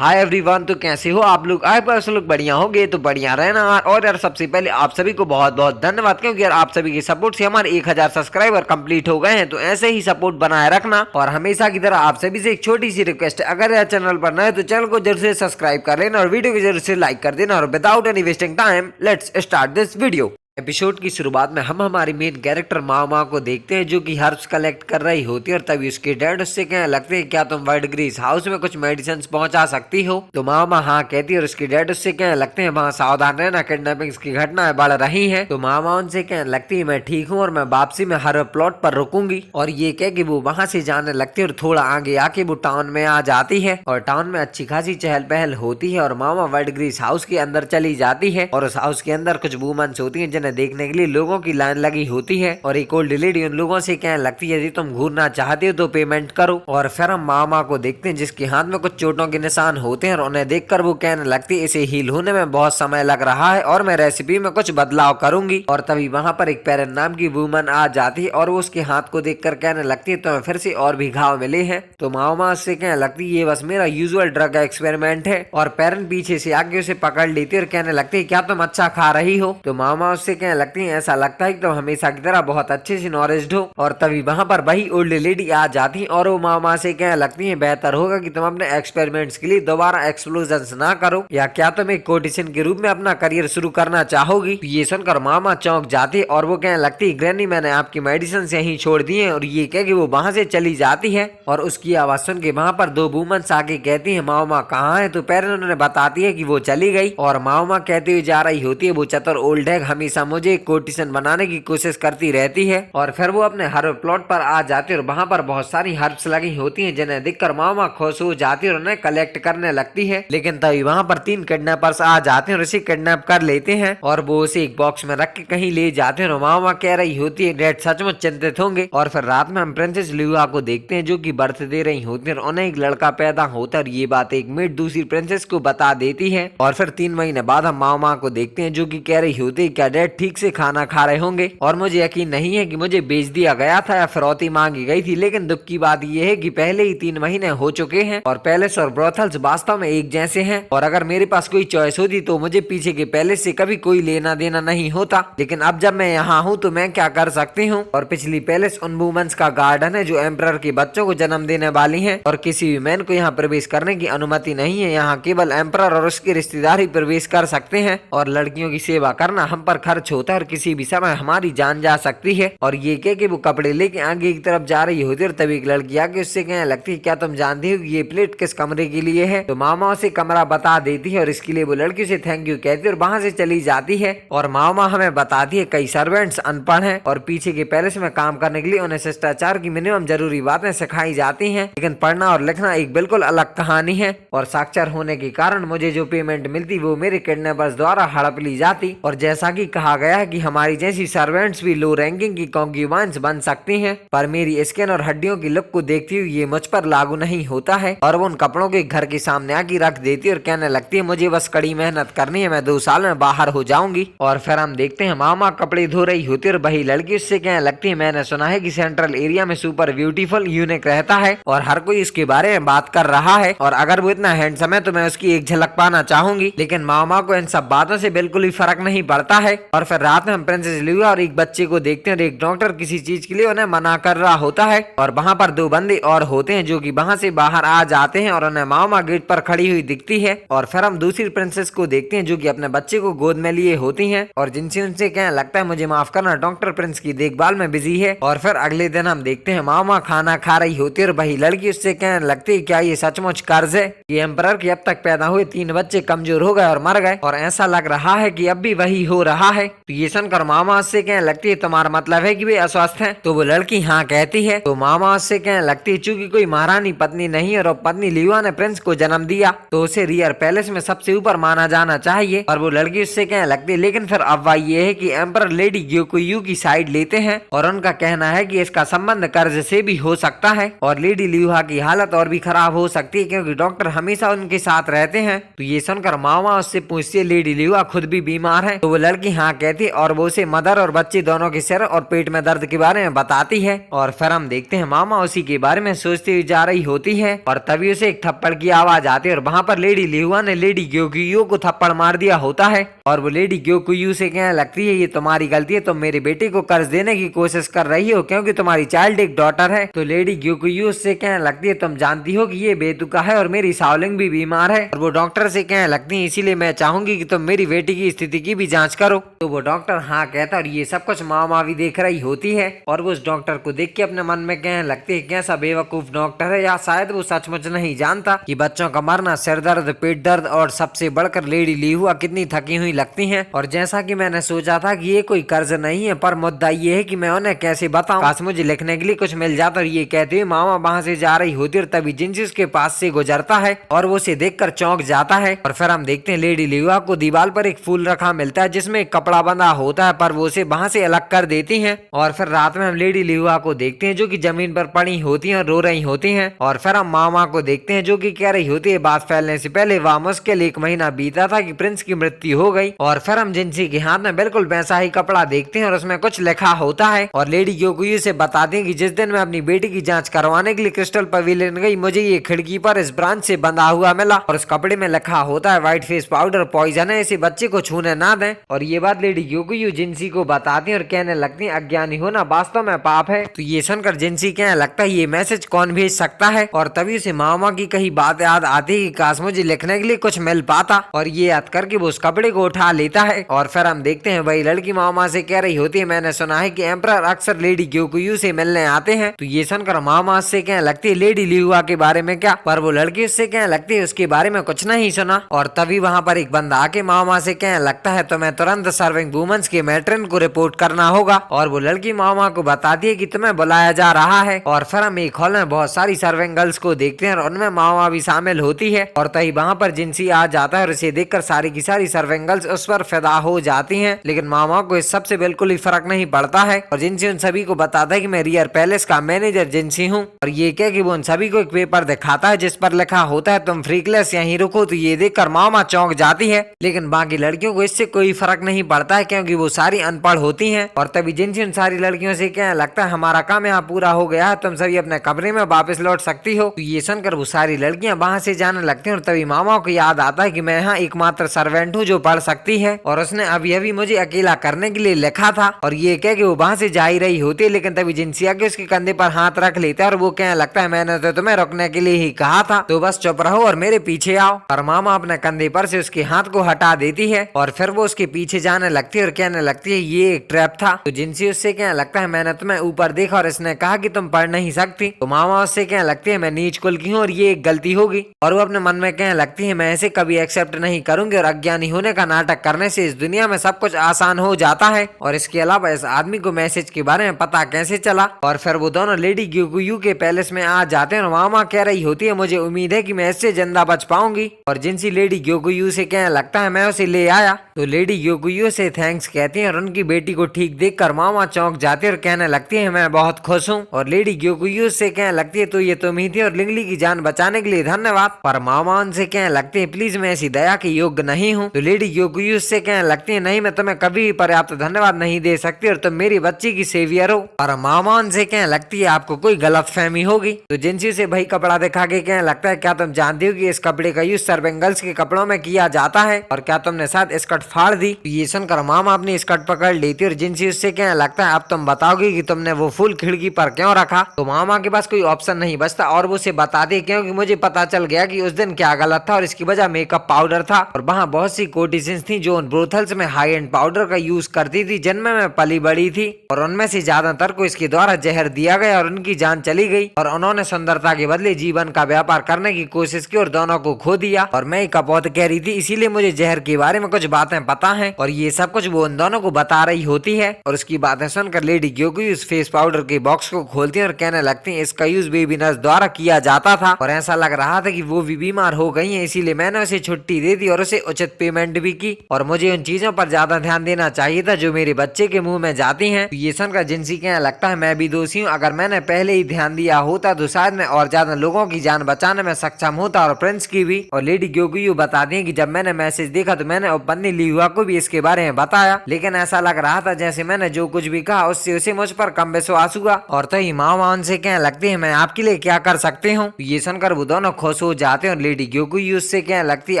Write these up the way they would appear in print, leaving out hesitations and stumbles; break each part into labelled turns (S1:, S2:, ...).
S1: Hi everyone. तो कैसे हो आप लोग? आई पर लोग बढ़िया होंगे तो बढ़िया रहना। और यार सबसे पहले आप सभी को बहुत बहुत धन्यवाद, क्योंकि यार आप सभी के सपोर्ट से हमारे 1000 सब्सक्राइबर कंप्लीट हो गए हैं। तो ऐसे ही सपोर्ट बनाए रखना। और हमेशा की तरह आप सभी से एक छोटी सी रिक्वेस्ट है, अगर यार चैनल पर नए तो चैनल को जरूर से सब्सक्राइब कर लेना और वीडियो को जरूर से लाइक कर देना। और without any wasting time let's start this video. Episode की शुरुआत में हम हमारी मेन कैरेक्टर मामा को देखते हैं, जो कि हर्ब्स कलेक्ट कर रही होती है। और तभी उसके डैड उससे कहने लगते हैं, क्या तुम वर्ल्ड ग्रीस हाउस में कुछ मेडिसिन पहुंचा सकती हो? तो मामा हाँ कहती है और उसके डैड उससे कहने लगते हैं, वहाँ सावधान रहना, किडनैपिंग की घटनाएं बढ़ रही हैं। तो मामा उनसे कहने लगती है, मैं ठीक हूँ और मैं वापसी में हर प्लॉट पर रुकूंगी। और ये कह के वो वहाँ से जाने लगती है और थोड़ा आगे आके वो टाउन में आ जाती है। और टाउन में अच्छी खासी चहल पहल होती है और मामा वर्ल्ड ग्रीस हाउस के अंदर चली जाती है। और उस हाउस के अंदर कुछ वुमेन्स होती है जिन्हें देखने के लिए लोगों की लाइन लगी होती है। और एक ओल्ड लेडी उन लोगों से कहने लगती है, यदि तुम घूरना चाहते हो तो पेमेंट करो। और फिर हम मामा को देखते हैं जिसके हाथ में कुछ चोटों के निशान होते हैं। और उन्हें देखकर वो कहने लगती है, इसे हील होने में बहुत समय लग रहा है और मैं रेसिपी में कुछ बदलाव करूंगी। और तभी वहां पर एक पेरेंट नाम की वुमन आ जाती है और वो उसके हाथ को देखकर कहने लगती है, तुम्हें फिर से और भी घाव मिले हैं? तो मामा उससे कहने लगती है, ये बस मेरा यूजुअल ड्रग एक्सपेरिमेंट है। और पेरेंट पीछे से आगे उसे पकड़ लेती है और कहने लगती है, क्या तुम अच्छा खा रही हो? तो मामा उससे कहने लगती है, ऐसा लगता है कि तुम हमेशा की तरह बहुत अच्छे से नॉलेज्ड हो। और तभी वहां पर वही ओल्ड लेडी आ जाती है और वो मामा से कहने लगती है, बेहतर होगा कि तुम अपने एक्सपेरिमेंट्स के लिए दोबारा एक्सप्लोजन ना करो, या क्या तुम एक कोटिशन के रूप में अपना करियर शुरू करना चाहोगी? ये सुनकर मामा चौंक जाती है और वो कहने लगती है, ग्रैनी मैंने आपकी मेडिसिन यहीं छोड़ दी है। और ये कह के वो वहां से चली जाती है। और उसकी आवाज सुन के वहां पर दो वुमेन्स आके कहती है, मामा कहाँ है? तो पेरेंट उन्हें बताती है कि वो चली गई। और मामा कहती हुई जा रही होती है, वो चतुर ओल्ड है, हमेशा मुझे कोटिशन बनाने की कोशिश करती रहती है। और फिर वो अपने हर्ब प्लॉट पर आ जाती है और वहाँ पर बहुत सारी हर्ब्स लगी होती हैं, जिन्हें देखकर मामा खुश हो जाती है और उन्हें कलेक्ट करने लगती है। लेकिन तभी वहाँ पर 3 किडनैपर्स आ जाते हैं और उसे किडनैप कर लेते हैं और वो उसे एक बॉक्स में रख के कहीं ले जाते हैं। और मामा कह रही होती है, डैड सचमुच चिंतित होंगे। और फिर रात में हम प्रिंसेस लिवा को देखते हैं, जो कि बर्थ दे रही होती है और उन्हें एक लड़का पैदा होता है। और ये बात एक मेड दूसरी प्रिंसेस को बता देती है। और फिर 3 महीने बाद हम मामा को देखते हैं, जो कि कह रही होती है, क्या डैड ठीक से खाना खा रहे होंगे? और मुझे यकीन नहीं है कि मुझे बेच दिया गया था या फिरौती मांगी गई थी। लेकिन दुख की बात यह है कि पहले ही 3 महीने हो चुके हैं और पैलेस और ब्रोथल्स वास्तव में एक जैसे हैं। और अगर मेरे पास कोई चॉइस होती तो मुझे पीछे के पैलेस से कभी कोई लेना देना नहीं होता। लेकिन अब जब मैं यहाँ हूँ तो मैं क्या कर सकती हूँ? और पिछली पैलेस उन वुमेन्स का गार्डन है जो एम्परर के बच्चों को जन्म देने वाली है। और किसी भी मैन को यहाँ प्रवेश करने की अनुमति नहीं है। यहाँ केवल एम्परर और उसके रिश्तेदार ही प्रवेश कर सकते हैं। और लड़कियों की सेवा करना हम पर खर्च होता है और किसी भी समय हमारी जान जा सकती है। और ये कह के वो कपड़े लेके आगे की तरफ जा रही होती है और तभी एक लड़की आके उससे कहने लगती है, क्या तुम जानती हो ये प्लेट किस कमरे के लिए है? तो मामा उसे कमरा बता देती है और इसके लिए वो लड़की उसे थैंक यू कहती है और वहां से चली जाती है। और मामा हमें बताती है, कई सर्वेंट्स अनपढ़ हैं और पीछे के पैलेस में काम करने के लिए उन्हें शिष्टाचार की मिनिमम जरूरी बातें सिखाई जाती हैं। लेकिन पढ़ना और लिखना एक बिल्कुल अलग कहानी है। और साक्षर होने के कारण मुझे जो पेमेंट मिलती वो मेरे किडनैपर्स द्वारा हड़प ली जाती। और जैसा कि कहा गया है कि हमारी जैसी सर्वेंट्स भी लो रैंकिंग की कॉन्क्यूबाइंस बन सकती हैं, पर मेरी स्किन और हड्डियों की लुक को देखती हुई ये मुझ पर लागू नहीं होता है। और वो उन कपड़ों के घर के सामने आके रख देती है और कहने लगती है, मुझे बस कड़ी मेहनत करनी है, मैं 2 साल में बाहर हो जाऊंगी। और फिर हम देखते हैं मामा कपड़े धो रही होती है और वही लड़की उससे कहने लगती है, मैंने सुना है कि सेंट्रल एरिया में सुपर ब्यूटीफुल यूनिक रहता है और हर कोई इसके बारे में बात कर रहा है। और अगर वो इतना हैंडसम है तो मैं उसकी एक झलक पाना चाहूंगी। लेकिन मामा को इन सब बातों से बिल्कुल भी फर्क नहीं पड़ता है। और फिर रात में हम प्रिंसेस लिवा और एक बच्चे को देखते हैं और एक डॉक्टर किसी चीज के लिए उन्हें मना कर रहा होता है। और वहाँ पर 2 बंदे और होते हैं जो कि वहाँ से बाहर आ जाते हैं और उन्हें मामा गेट पर खड़ी हुई दिखती है। और फिर हम दूसरी प्रिंसेस को देखते हैं जो कि अपने बच्चे को गोद में लिए होती हैं और जिनसे उनसे कहने लगता है, मुझे माफ करना, डॉक्टर प्रिंस की देखभाल में बिजी है। और फिर अगले दिन हम देखते हैं मामा खाना खा रही होती है और वही लड़की उससे कहने लगती है, क्या ये सचमुच कर्ज है? ये एम्परर के अब तक पैदा हुए 3 बच्चे कमजोर हो गए और मर गए और ऐसा लग रहा है कि अब भी वही हो रहा है। तो ये सुनकर मामा उससे कहने लगती है, तुम्हारा मतलब है कि वे अस्वस्थ हैं? तो वो लड़की हाँ कहती है। तो मामा उससे कहने लगती है, चूंकि कोई महारानी पत्नी नहीं और पत्नी लिवा ने प्रिंस को जन्म दिया तो उसे रियर पैलेस में सबसे ऊपर माना जाना चाहिए। और वो लड़की उससे कहने लगती है, लेकिन फिर अफवाह ये है कि एम्परर लेडी ग्योकुयू की साइड लेते हैं और उनका कहना है कि इसका संबंध कर्ज से भी हो सकता है और लेडी लिवा की हालत और भी खराब हो सकती है क्योंकि डॉक्टर हमेशा उनके साथ रहते हैं। तो ये सुनकर मामा उससे पूछती है, लेडी लिवा खुद भी बीमार है? तो वो लड़की हाँ कहती है और वो उसे मदर और बच्चे दोनों के सिर और पेट में दर्द के बारे में बताती है। और फिर हम देखते हैं मामा उसी के बारे में सोचती हुई जा रही होती है और तभी उसे एक थप्पड़ की आवाज आती है और वहाँ पर लेडी लिहुआ ने लेडी ग्योकुयू को थप्पड़ मार दिया होता है। और वो लेडी ग्योकुयू से कहने लगती है ये तुम्हारी गलती है, तुम मेरे बेटे को कर्ज देने की कोशिश कर रही हो क्योंकि तुम्हारी चाइल्ड एक डॉटर है। तो लेडी ग्योकुयू से कहने लगती है तुम जानती हो कि ये बेतुका है और मेरी शाओलिंग भी बीमार है। और वो डॉक्टर से कहने लगती है इसीलिए मैं चाहूंगी कि तुम मेरी बेटी की स्थिति की भी जांच करो। तो वो डॉक्टर हाँ कहता है और ये सब कुछ मामा भी देख रही होती है और वो उस डॉक्टर को देख के अपने मन में कहने लगती है कैसा बेवकूफ डॉक्टर है, या शायद वो सचमुच नहीं जानता कि बच्चों का मरना, सिर दर्द, पेट दर्द और सबसे बढ़कर लेडी लिहुआ कितनी थकी हुई लगती है। और जैसा कि मैंने सोचा था कि ये कोई कर्ज नहीं है, पर मुद्दा ये है कि मैं उन्हें कैसे बताऊं, काश मुझे लिखने के लिए कुछ मिल जाता। और ये कहते हुए मामा वहाँ से जा रही होती है और तभी जिंसी उसके पास से गुजरता है और वो उसे देखकर चौंक जाता है। और फिर हम देखते हैं लेडी लिहुआ को दीवार पर एक फूल रखा मिलता है जिसमें एक कपड़ा बंधा होता है, पर वो उसे वहाँ से अलग कर देती है। और फिर रात में हम लेडी लिहुआ को देखते हैं जो कि जमीन पर पड़ी होती है और रो रही होती है। और फिर हम मामा को देखते हैं जो कि कह रही होती है बात फैलने से पहले वह मुश्किल 1 महीना बीता था कि प्रिंस की मृत्यु हो गई। और फिर हम जिंसी के हाथ में बिल्कुल वैसा ही कपड़ा देखते हैं और उसमें कुछ लिखा होता है। और लेडी ग्योकुयू से बताते हैं कि जिस दिन मैं अपनी बेटी की जांच करवाने के लिए क्रिस्टल पवेलियन गई, मुझे ये खिड़की पर इस ब्रांच से बंधा हुआ मिला और उस कपड़े में लिखा होता है व्हाइट फेस पाउडर पॉइजन है, इसे बच्चे को छूने ना दें। और ये बात लेडी ग्योकुयू जिंसी को बताती है और कहने लगती है अज्ञानी होना वास्तव में पाप है। तो ये सुनकर जिंसी कहने लगता है ये मैसेज कौन भेज सकता है। और तभी उसे मामा की कही बात याद आती है कि काश मुझे लिखने के लिए कुछ मिल पाता। और ये याद करके वो उस कपड़े को उठा लेता है। और फिर हम देखते हैं वही लड़की मामा से कह रही होती है मैंने सुना है कि एम्परर अक्सर लेडी ग्योकुयू से मिलने आते हैं। तो ये सुनकर मामा से कहने लगती है लेडी लिहुआ के बारे में क्या, पर वो लड़की उससे कहने लगती है उसके बारे में कुछ नहीं सुना। और तभी वहाँ पर एक बंदा आके मामा से कहने लगता है तुम्हें तुरंत सर्विंग वुमेन्स के मैट्रिन को रिपोर्ट करना होगा। और वो लड़की मामा को बताती है कि तुम्हें बुलाया जा रहा है। और फिर हम एक हॉल में बहुत सारी सर्विंग गर्ल्स को देखते हैं और उनमें मामा भी शामिल होती है। और तभी वहाँ पर जिंसी आ जाता है और इसे देखकर सारी की सारी सर्विंग गर्ल्स उस पर फिदा हो जाती हैं। लेकिन मामा को इस सब से बिल्कुल ही फर्क नहीं पड़ता है और जिंसी उन सभी को बताता है कि मैं रियर पैलेस का मैनेजर जिंसी हूँ। और ये कह कि वो उन सभी को एक पेपर दिखाता है जिस पर लिखा होता है तुम फ्री क्लास यहीं रुको। तो ये देखकर मामा चौंक जाती है, लेकिन बाकी लड़कियों को इससे कोई फर्क नहीं पड़ता है क्योंकि वो सारी अनपढ़ होती हैं। और तभी जिंसी उन सारी लड़कियों से कहने लगता है हमारा काम यहाँ पूरा हो गया है, तुम सभी अपने कमरे में वापस लौट सकती हो। तो ये सुनकर वो सारी लड़कियां वहाँ से जाने लगती हैं और तभी मामा को याद आता है कि मैं यहाँ एकमात्र सर्वेंट हूँ जो पढ़ सकती है और उसने अभी अभी मुझे अकेला करने के लिए लिखा था। और ये कह के वो वहाँ से जा ही रही होती है, लेकिन तभी जिंसी आके उसके कंधे पर हाथ रख लेता है और वो कहने लगता है मैंने तो तुम्हें रुकने के लिए ही कहा था, तो बस चुप रहो और मेरे पीछे आओ। और मामा अपने कंधे पर से उसके हाथ को हटा देती है और फिर वो उसके पीछे जाने लगती है और कहने लगती है ये एक ट्रैप था। तो जिंसी उससे कहने लगता है मैंने तुम्हें ऊपर देखा और इसने कहा कि तुम पढ़ नहीं सकती। तो मामा उससे कहने लगती है मैं नीच कुल की हूँ और ये एक गलती होगी। और वो अपने मन में कहने लगती है मैं ऐसे कभी एक्सेप्ट नहीं करूंगी और अज्ञानी होने का नाटक करने से इस दुनिया में सब कुछ आसान हो जाता है। और इसके अलावा इस आदमी को मैसेज के बारे में पता कैसे चला। और फिर वो दोनों लेडी ग्योकुयू के पैलेस में आ जाते हैं और मामा कह रही होती है मुझे उम्मीद है कि मैं इससे जिंदा बच पाऊंगी। और जिंसी लेडी ग्योकुयू से कहने लगता है मैं उसे ले आया। तो लेडी ग्योकुयू से थैंक्स कहती है और उनकी बेटी को ठीक देखकर मामा चौंक जाती है और कहने लगती है मैं बहुत खुश हूँ। और लेडी ग्योकुयू से कहने लगती है तो ये तुम ही थी और लिंगली की जान बचाने के लिए धन्यवाद। पर मामा उनसे कहने लगते हैं प्लीज मैं ऐसी दया के योग्य नहीं हूँ। तो लेडी ग्योकुयू से कहने लगती है नहीं मैं तुम्हें कभी भी पर्याप्त धन्यवाद नहीं दे सकती और तुम मेरी बच्ची की सेवियर हो। और मामा उनसे कहने लगती है आपको कोई गलत फहमी होगी। तो जिंसी से भाई कपड़ा दिखा के कहने लगता है क्या तुम जानती हो कि इस कपड़े का यूज सर्विंग गर्ल्स के कपड़ों में किया जाता है और क्या तुमने साथ स्कर्ट फाड़ दी। तो ये सुनकर मामा अपनी स्कर्ट पकड़ लेती और जिंसी उससे कहने लगता है अब तुम बताओगी कि तुमने वो फूल खिड़की पर क्यों रखा। तो मामा के पास कोई ऑप्शन नहीं बचता और वो उसे बताते क्योंकि मुझे पता चल गया कि उस दिन क्या गलत था और इसकी वजह मेकअप पाउडर था। और वहाँ बहुत सी कोटिशंस थी जो उन ब्रोथल्स में हाई एंड पाउडर का यूज करती थी जिनमें मैं पली बड़ी थी और उनमें से ज्यादातर को इसके द्वारा जहर दिया गया और उनकी जान चली गई और उन्होंने सुंदरता के बदले जीवन का व्यापार करने की कोशिश की और दोनों को खो दिया। और मैं एक कपौत कह रही थी इसीलिए मुझे जहर के बारे में कुछ बातें पता है और ये सब कुछ वो उन दोनों को बता रही होती है। और उसकी बातें सुनकर लेडी ग्योकुयू उस फेस पाउडर के बॉक्स को खोलती है और कहने लगती है इसका यूज बेबी नर्स द्वारा किया जाता था और ऐसा लग रहा था कि वो भी बीमार हो गई है, इसीलिए मैंने उसे छुट्टी दे दी और उसे उचित पेमेंट भी की और मुझे उन चीजों पर ज्यादा ध्यान देना चाहिए था जो मेरे बच्चे के मुंह में जाती हैं। तो ये सुनकर जिंसी कहने लगता है मैं भी दोषी हूँ, अगर मैंने पहले ही ध्यान दिया होता तो शायद मैं और ज्यादा लोगों की जान बचाने में सक्षम होता और प्रिंस की भी। और लेडी ग्योकुयू बताती है कि जब मैंने मैसेज देखा तो मैंने बन्नी लिहुआ को भी इसके बारे उन्हें बताया, लेकिन ऐसा लग रहा था जैसे मैंने जो कुछ भी कहा उससे उसे मुझ पर कम विश्वास हुआ। और तभी मामा उनसे कहने लगती है मैं आपके लिए क्या कर सकती हूँ। ये सुनकर वो दोनों खुश हो जाते हैं और लेडी ग्योकुयू उससे कहने लगती है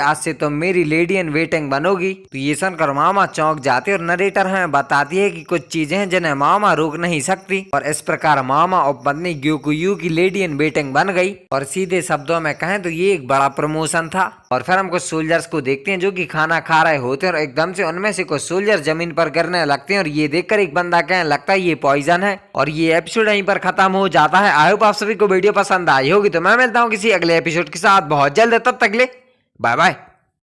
S1: आज से तुम मेरी लेडी इन वेटिंग बनोगी। तो ये सुनकर मामा चौंक जाते और नरेटर हमें बताती है कि कुछ चीजें हैं जिन्हें मामा रोक नहीं सकती। और इस प्रकार मामा और पत्नी ग्योकुयू की लेडी इन वेटिंग बन गई। और सीधे शब्दों में कहें तो ये एक बड़ा प्रमोशन था। और फिर हम कुछ सोल्जर्स को देखते हैं जो कि खाना खा रहे होते हैं और एकदम से उनमें से कुछ सोल्जर जमीन पर गिरने लगते हैं और ये देखकर एक बंदा कहने लगता है ये पॉइजन है। और ये एपिसोड यहीं पर खत्म हो जाता है। आई होप आप सभी को वीडियो पसंद आई होगी। तो मैं मिलता हूँ किसी अगले एपिसोड के साथ बहुत जल्द, तब तक ले बाय बाय।